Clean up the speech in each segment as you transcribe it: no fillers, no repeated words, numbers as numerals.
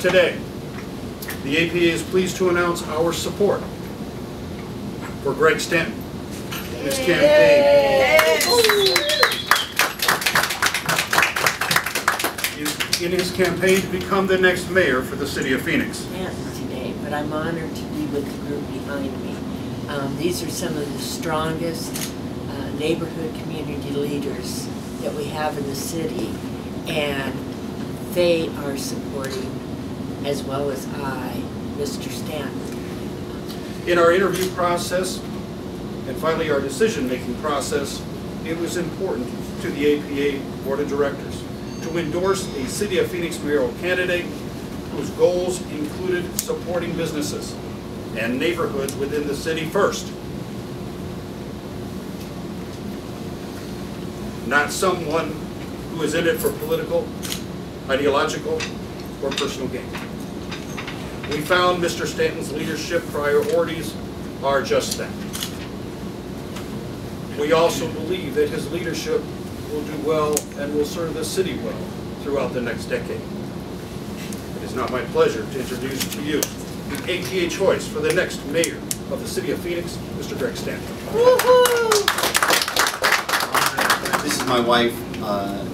Today, the APA is pleased to announce our support for Greg Stanton in his campaign. In his campaign to become the next mayor for the city of Phoenix. Today, but I'm honored to be with the group behind me. These are some of the strongest neighborhood community leaders that we have in the city, and they are supporting, as well as I, Mr. Stanton. In our interview process, and finally our decision-making process, it was important to the APA Board of Directors to endorse a City of Phoenix mayoral candidate whose goals included supporting businesses and neighborhoods within the city first. Not someone who is in it for political, ideological, or personal gain. We found Mr. Stanton's leadership priorities are just that. We also believe that his leadership will do well and will serve the city well throughout the next decade. It is now my pleasure to introduce to you the APA choice for the next mayor of the city of Phoenix, Mr. Greg Stanton. This is my wife,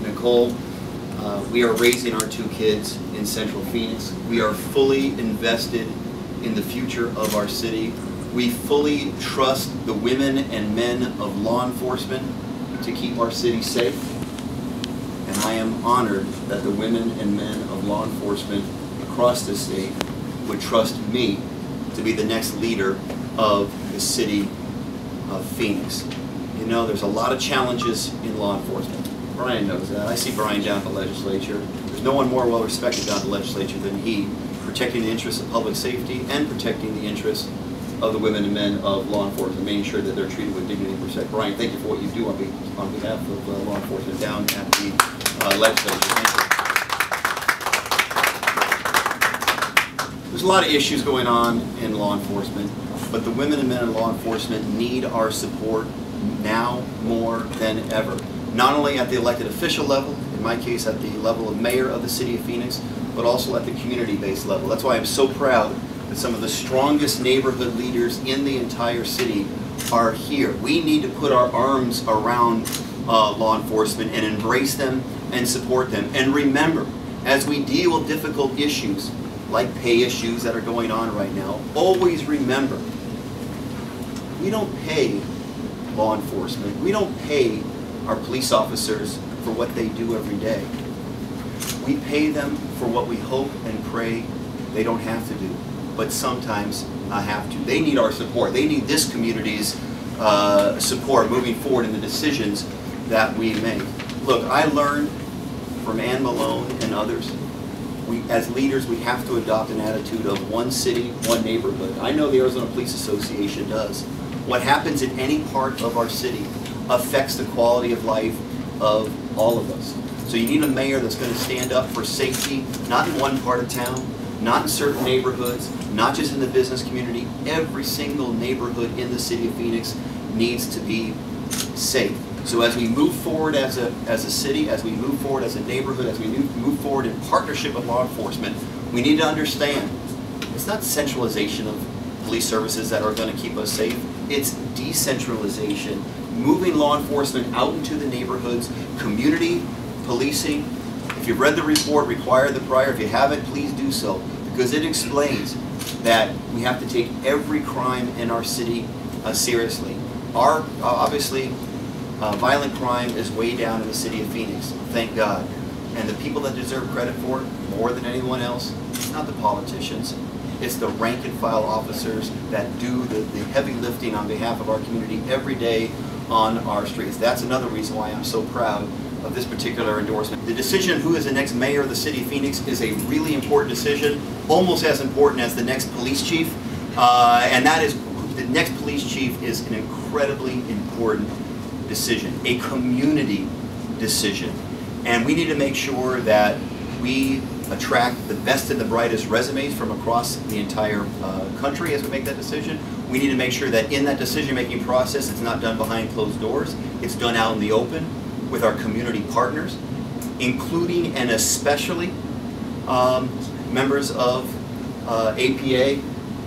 Nicole. We are raising our 2 kids in Central Phoenix. We are fully invested in the future of our city. We fully trust the women and men of law enforcement to keep our city safe. And I am honored that the women and men of law enforcement across the state would trust me to be the next leader of the city of Phoenix. You know, there's a lot of challenges in law enforcement. Brian knows that. I see Brian down at the legislature. There's no one more well respected down at the legislature than he, protecting the interests of public safety and protecting the interests of the women and men of law enforcement, making sure that they're treated with dignity and respect. Brian, thank you for what you do on behalf of law enforcement down at the legislature. Thank you. There's a lot of issues going on in law enforcement, but the women and men of law enforcement need our support now more than ever. Not only at the elected official level, in my case at the level of mayor of the city of Phoenix, but also at the community-based level. That's why I'm so proud that some of the strongest neighborhood leaders in the entire city are here. We need to put our arms around law enforcement and embrace them and support them. And remember, as we deal with difficult issues, like pay issues that are going on right now, always remember, we don't pay law enforcement, we don't pay our police officers for what they do every day. We pay them for what we hope and pray they don't have to do, but sometimes have to. They need our support. They need this community's support moving forward in the decisions that we make. Look, I learned from Ann Malone and others, as leaders, we have to adopt an attitude of one city, one neighborhood. I know the Arizona Police Association does. What happens in any part of our city affects the quality of life of all of us. So you need a mayor that's going to stand up for safety, not in one part of town, not in certain neighborhoods, not just in the business community. Every single neighborhood in the city of Phoenix needs to be safe. So as we move forward as a city, as we move forward as a neighborhood, as we move forward in partnership with law enforcement, we need to understand it's not centralization of police services that are going to keep us safe. It's decentralization, moving law enforcement out into the neighborhoods, community policing. If you've read the report, Require the Prior, if you haven't, please do so, because it explains that we have to take every crime in our city seriously. Obviously, violent crime is way down in the city of Phoenix, thank God. And the people that deserve credit for it, more than anyone else, it's not the politicians. It's the rank and file officers that do the heavy lifting on behalf of our community every day on our streets. That's another reason why I'm so proud of this particular endorsement. The decision who is the next mayor of the city of Phoenix is a really important decision, almost as important as the next police chief. And that is, the next police chief is an incredibly important decision, a community decision. And we need to make sure that we attract the best and the brightest resumes from across the entire country as we make that decision. We need to make sure that in that decision-making process, it's not done behind closed doors. It's done out in the open with our community partners, including and especially members of APA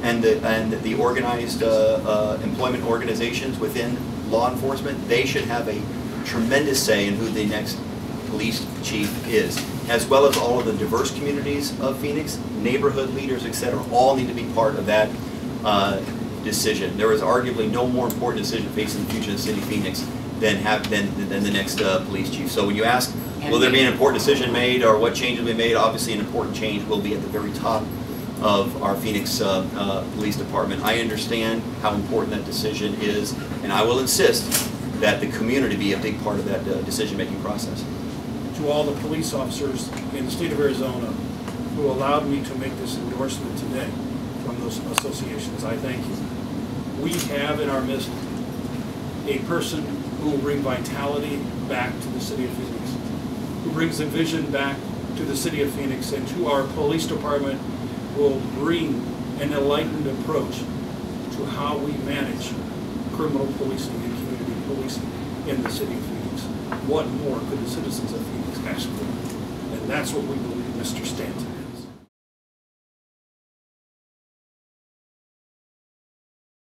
and the organized employment organizations within law enforcement, they should have a tremendous say in who the next police chief is, as well as all of the diverse communities of Phoenix, neighborhood leaders, etc. All need to be part of that decision. There is arguably no more important decision facing the future of the city of Phoenix than the next police chief. So when you ask, will there be an important decision made or what changes will be made, obviously an important change will be at the very top of our Phoenix Police Department. I understand how important that decision is, and I will insist that the community be a big part of that decision-making process. To all the police officers in the state of Arizona who allowed me to make this endorsement today from those associations, I thank you. We have in our midst a person who will bring vitality back to the city of Phoenix, who brings a vision back to the city of Phoenix, and to our police department will bring an enlightened approach to how we manage criminal policing and community policing in the city of Phoenix. What more could the citizens of Phoenix ask for? And that's what we believe, Mr. Stanton.